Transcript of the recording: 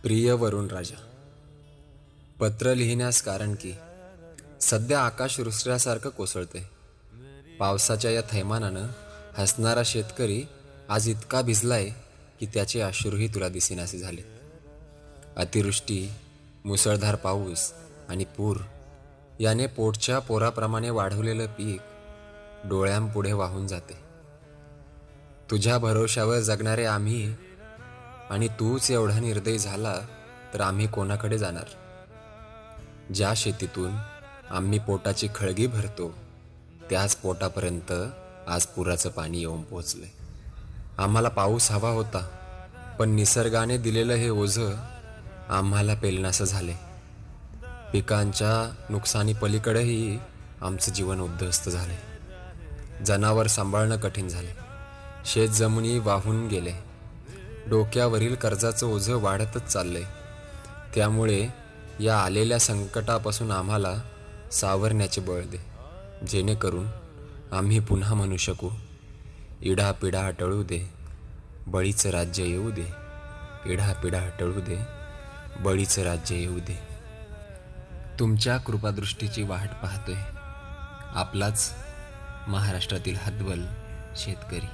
प्रिय वरुण राजा, पत्र लिहिण्यास कारण की सध्या आकाश रुसल्यासारखं कोसळते. पावसाच्या या थैमानानं हसणारा शेतकरी आज इतका भिजलाय की त्याचे अश्रूही तुला दिसेनासे झाले. अतिवृष्टी, मुसळधार पाऊस आणि पूर याने पोटच्या पोराप्रमाणे वाढवलेलं पीक डोळ्यांपुढे वाहून जाते. तुझ्या भरोशावर जगणारे आम्ही, आणि तूच एवढा निर्दयी झाला तर आम्ही कोणाकडे जाणार? ज्या शेतीतून आम्ही पोटाची खळगी भरतो त्याच पोटापर्यंत आज पुराचं पाणी येऊन पोहोचलंय. आम्हाला पाऊस हवा होता, पण निसर्गाने दिलेलं हे ओझं आम्हाला पेलणासं झाले. पिकांच्या नुकसानी पलीकडेही आमचं जीवन उद्ध्वस्त झाले. जनावर सांभाळणं कठीण झाले. शेत जमिनी वाहून गेले. डोक्यावरील कर्जाचं ओझं वाढतच चाललंय. त्यामुळे या आलेल्या संकटापासून आम्हाला सावरण्याचे बळ दे, जेणेकरून आम्ही पुन्हा म्हणू शकू, इडापिडा टळू दे, बळीचं राज्य येऊ दे. इडापिडा टळू दे, बळीचं राज्य येऊ दे. तुमच्या कृपादृष्टीची वाट पाहतोय आपलाच महाराष्ट्रातील हतबल शेतकरी.